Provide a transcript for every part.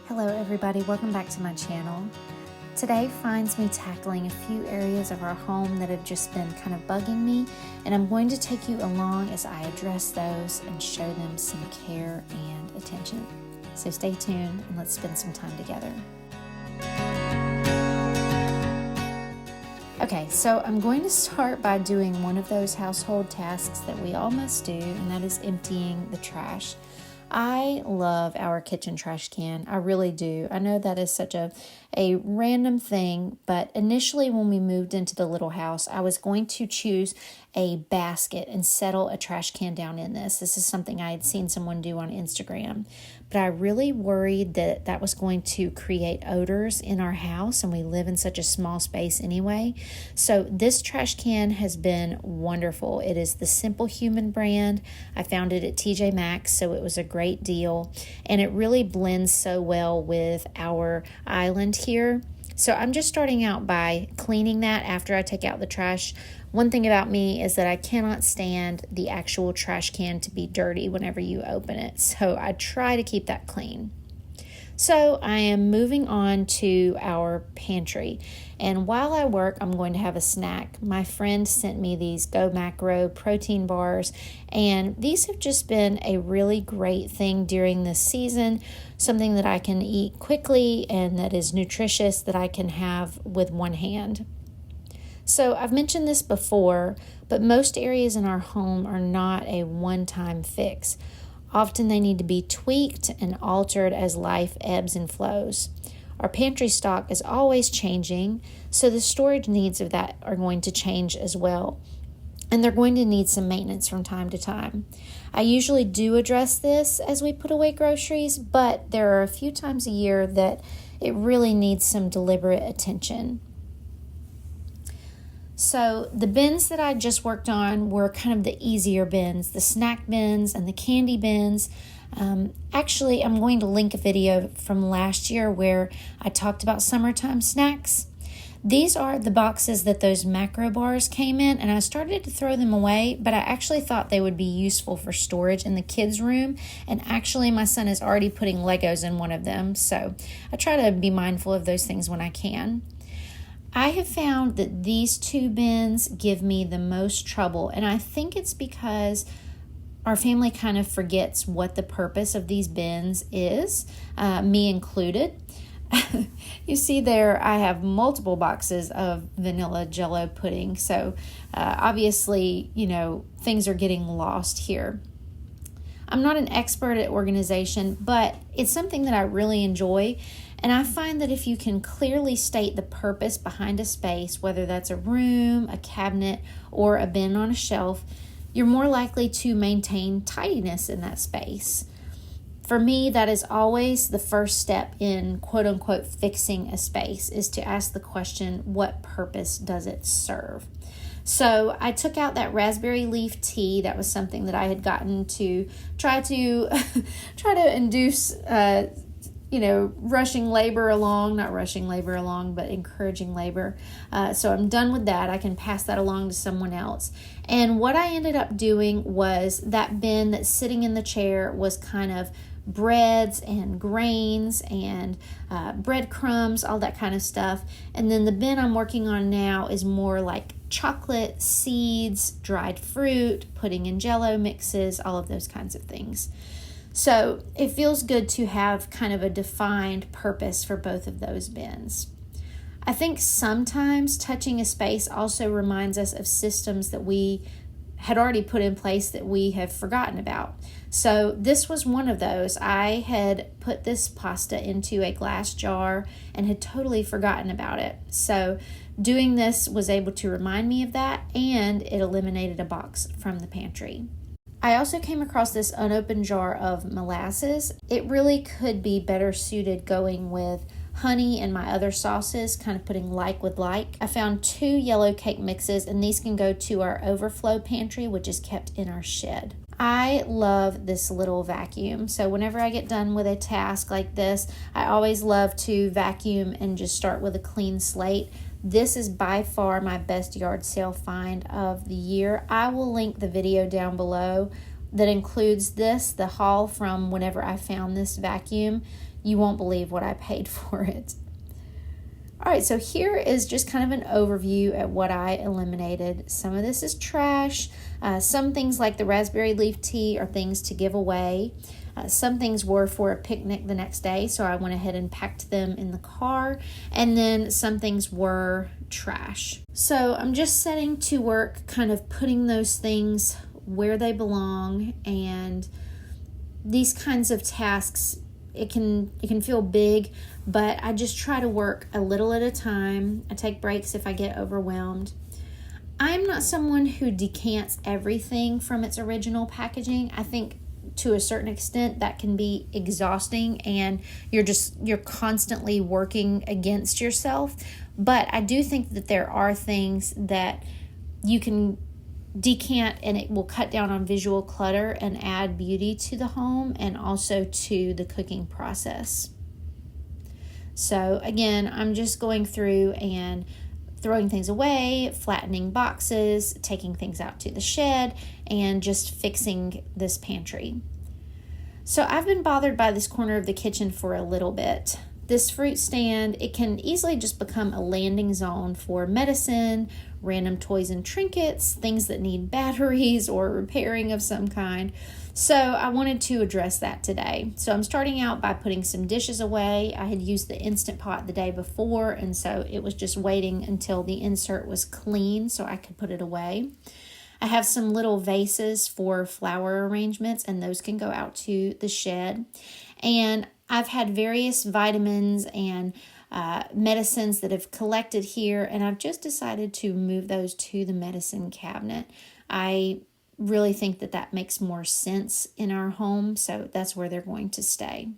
Hello everybody, welcome back to my channel. Today finds me tackling a few areas of our home that have just been kind of bugging me, and I'm going to take you along as I address those and show them some care and attention. So stay tuned and let's spend some time together. Okay, so I'm going to start by doing one of those household tasks that we all must do, and that is emptying the trash. I love our kitchen trash can. I really do. I know that is such a random thing, but initially when we moved into the little house, I was going to choose a basket and settle a trash can down in this. This is something I had seen someone do on Instagram, but I really worried that that was going to create odors in our house, and we live in such a small space anyway. So this trash can has been wonderful. It is the Simple Human brand. I found it at TJ Maxx, so it was a great deal, and it really blends so well with our island here. So I'm just starting out by cleaning that after I take out the trash. One thing about me is that I cannot stand the actual trash can to be dirty whenever you open it, so I try to keep that clean. So I am moving on to our pantry, and while I work, I'm going to have a snack. My friend sent me these Go Macro protein bars, and these have just been a really great thing during this season, something that I can eat quickly and that is nutritious that I can have with one hand. So I've mentioned this before, but most areas in our home are not a one-time fix. Often they need to be tweaked and altered as life ebbs and flows. Our pantry stock is always changing, so the storage needs of that are going to change as well. And they're going to need some maintenance from time to time. I usually do address this as we put away groceries, but there are a few times a year that it really needs some deliberate attention. So the bins that I just worked on were kind of the easier bins, the snack bins and the candy bins. Actually, I'm going to link a video from last year where I talked about summertime snacks. These are the boxes that those macro bars came in, and I started to throw them away, but I actually thought they would be useful for storage in the kids' room, and actually my son is already putting Legos in one of them, so I try to be mindful of those things when I can. I have found that these two bins give me the most trouble, and I think it's because our family kind of forgets what the purpose of these bins is, me included. You see there, I have multiple boxes of vanilla Jell-O pudding, so obviously, things are getting lost here. I'm not an expert at organization, but it's something that I really enjoy. And I find that if you can clearly state the purpose behind a space, whether that's a room, a cabinet, or a bin on a shelf, you're more likely to maintain tidiness in that space. For me, that is always the first step in quote-unquote fixing a space, is to ask the question, what purpose does it serve? So I took out that raspberry leaf tea. That was something that I had gotten to try to induce rushing labor along, not rushing labor along, but encouraging labor. So I'm done with that. I can pass that along to someone else. And what I ended up doing was that bin that's sitting in the chair was kind of breads and grains and breadcrumbs, all that kind of stuff. And then the bin I'm working on now is more like chocolate, seeds, dried fruit, pudding and Jell-O mixes, all of those kinds of things. So it feels good to have kind of a defined purpose for both of those bins. I think sometimes touching a space also reminds us of systems that we had already put in place that we have forgotten about. So this was one of those. I had put this pasta into a glass jar and had totally forgotten about it. So doing this was able to remind me of that, and it eliminated a box from the pantry. I also came across this unopened jar of molasses. It really could be better suited going with honey and my other sauces, kind of putting like with like. I found 2 yellow cake mixes, and these can go to our overflow pantry, which is kept in our shed. I love this little vacuum. So whenever I get done with a task like this, I always love to vacuum and just start with a clean slate. This is by far my best yard sale find of the year. I will link the video down below that includes this, the haul from whenever I found this vacuum. You won't believe what I paid for it. All right, so here is just kind of an overview at what I eliminated. Some of this is trash. Some things like the raspberry leaf tea are things to give away. Some things were for a picnic the next day, so I went ahead and packed them in the car. And then some things were trash. So I'm just setting to work, kind of putting those things where they belong. And these kinds of tasks, it can feel big, but I just try to work a little at a time. I take breaks if I get overwhelmed. I'm not someone who decants everything from its original packaging. I think to a certain extent that can be exhausting, and you're constantly working against yourself. But I do think that there are things that you can decant, and it will cut down on visual clutter and add beauty to the home and also to the cooking process. So again, I'm just going through and throwing things away, flattening boxes, taking things out to the shed, and just fixing this pantry. So I've been bothered by this corner of the kitchen for a little bit. This fruit stand, it can easily just become a landing zone for medicine, random toys and trinkets, things that need batteries or repairing of some kind. So I wanted to address that today. So I'm starting out by putting some dishes away. I had used the Instant Pot the day before, and so it was just waiting until the insert was clean so I could put it away. I have some little vases for flower arrangements, and those can go out to the shed. And I've had various vitamins and medicines that have collected here, and I've just decided to move those to the medicine cabinet. I really think that makes more sense in our home, so that's where they're going to stay.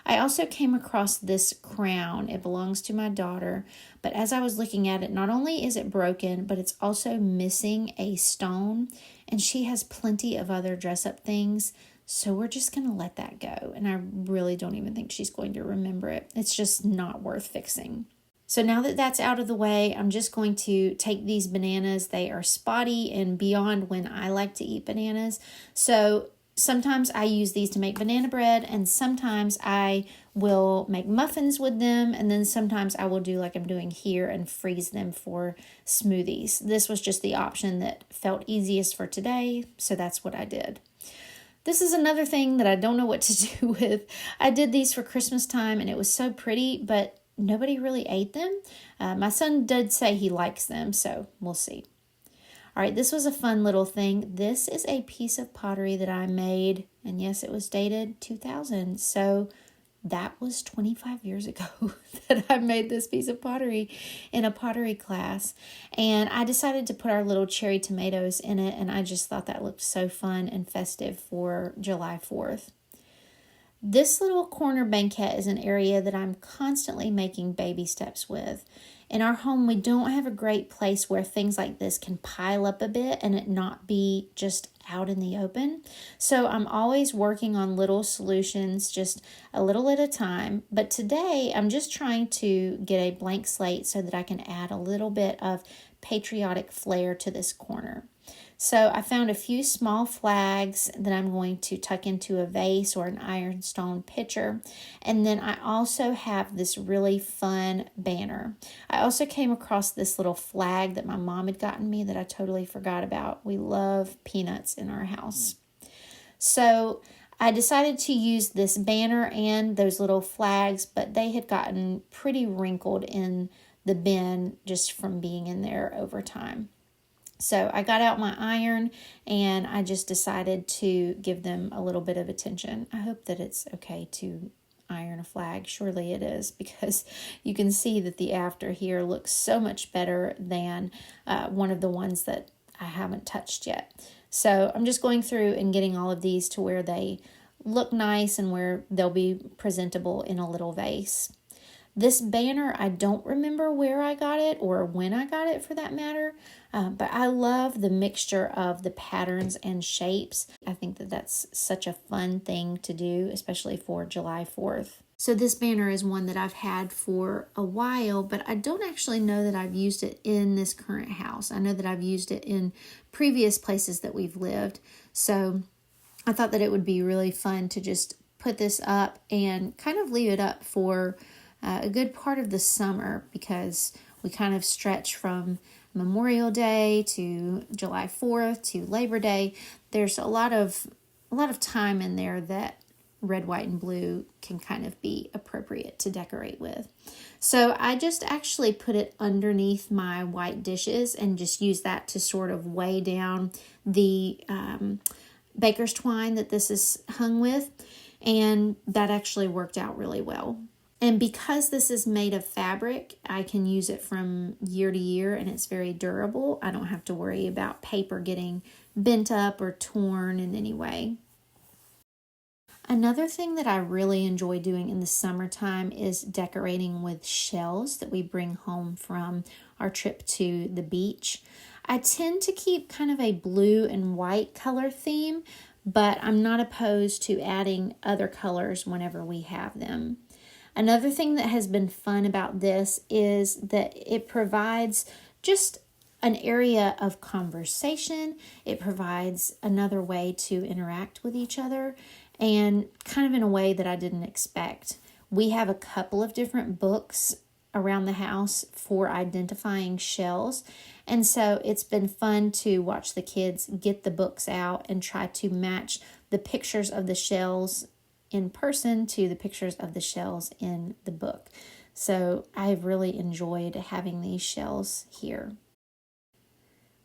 I also came across this crown. It belongs to my daughter, but as I was looking at it, not only is it broken, but it's also missing a stone, and she has plenty of other dress-up things, so we're just going to let that go, and I really don't even think she's going to remember it. It's just not worth fixing. So now that that's out of the way, I'm just going to take these bananas. They are spotty and beyond when I like to eat bananas. So sometimes I use these to make banana bread, and sometimes I will make muffins with them, and then sometimes I will do like I'm doing here and freeze them for smoothies. This was just the option that felt easiest for today, so that's what I did. This is another thing that I don't know what to do with. I did these for Christmas time, and it was so pretty, but nobody really ate them. My son did say he likes them, so we'll see. All right, this was a fun little thing. This is a piece of pottery that I made, and yes, it was dated 2000, so that was 25 years ago that I made this piece of pottery in a pottery class. And I decided to put our little cherry tomatoes in it, and I just thought that looked so fun and festive for July 4th. This little corner banquette is an area that I'm constantly making baby steps with. In our home, we don't have a great place where things like this can pile up a bit and it not be just out in the open. So I'm always working on little solutions, just a little at a time. But today, I'm just trying to get a blank slate so that I can add a little bit of patriotic flair to this corner. So I found a few small flags that I'm going to tuck into a vase or an ironstone pitcher. And then I also have this really fun banner. I also came across this little flag that my mom had gotten me that I totally forgot about. We love peanuts in our house. So I decided to use this banner and those little flags, but they had gotten pretty wrinkled in the bin just from being in there over time. So I got out my iron and I just decided to give them a little bit of attention. I hope that it's okay to iron a flag. Surely it is, because you can see that the after here looks so much better than one of the ones that I haven't touched yet. So I'm just going through and getting all of these to where they look nice and where they'll be presentable in a little vase. This banner, I don't remember where I got it or when I got it for that matter, but I love the mixture of the patterns and shapes. I think that that's such a fun thing to do, especially for July 4th. So this banner is one that I've had for a while, but I don't actually know that I've used it in this current house. I know that I've used it in previous places that we've lived. So I thought that it would be really fun to just put this up and kind of leave it up for a good part of the summer, because we kind of stretch from Memorial Day to July 4th to Labor Day. There's a lot of time in there that red, white, and blue can kind of be appropriate to decorate with. So I just actually put it underneath my white dishes and just use that to sort of weigh down the baker's twine that this is hung with, and that actually worked out really well. And because this is made of fabric, I can use it from year to year, and it's very durable. I don't have to worry about paper getting bent up or torn in any way. Another thing that I really enjoy doing in the summertime is decorating with shells that we bring home from our trip to the beach. I tend to keep kind of a blue and white color theme, but I'm not opposed to adding other colors whenever we have them. Another thing that has been fun about this is that it provides just an area of conversation. It provides another way to interact with each other, and kind of in a way that I didn't expect. We have a couple of different books around the house for identifying shells, and so it's been fun to watch the kids get the books out and try to match the pictures of the shells in person to the pictures of the shells in the book. So I've really enjoyed having these shells here.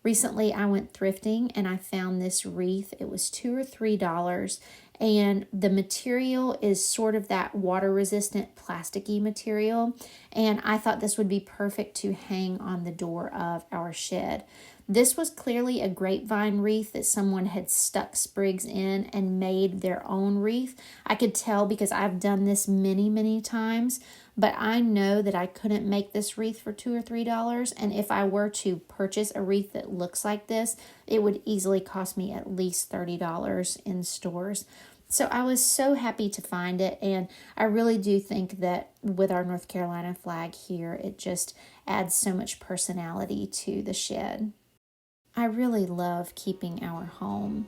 Recently, I went thrifting and I found this wreath. It was $2 or $3, and the material is sort of that water-resistant plasticky material, and I thought this would be perfect to hang on the door of our shed. This was clearly a grapevine wreath that someone had stuck sprigs in and made their own wreath. I could tell because I've done this many, many times, but I know that I couldn't make this wreath for $2 or $3, and if I were to purchase a wreath that looks like this, it would easily cost me at least $30 in stores. So I was so happy to find it, and I really do think that with our North Carolina flag here, it just adds so much personality to the shed. I really love keeping our home.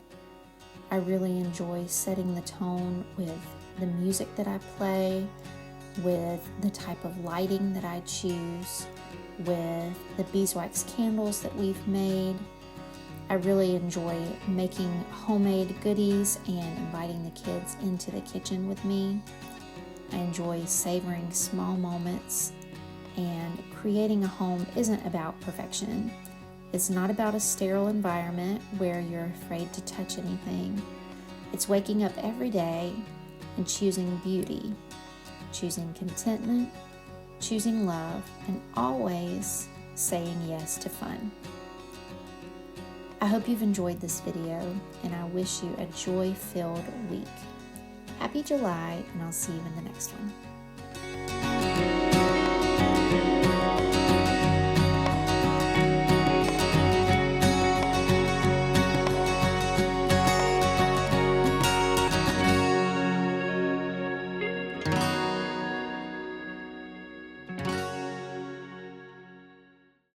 I really enjoy setting the tone with the music that I play, with the type of lighting that I choose, with the beeswax candles that we've made. I really enjoy making homemade goodies and inviting the kids into the kitchen with me. I enjoy savoring small moments, and creating a home isn't about perfection. It's not about a sterile environment where you're afraid to touch anything. It's waking up every day and choosing beauty, choosing contentment, choosing love, and always saying yes to fun. I hope you've enjoyed this video, and I wish you a joy-filled week. Happy July, and I'll see you in the next one.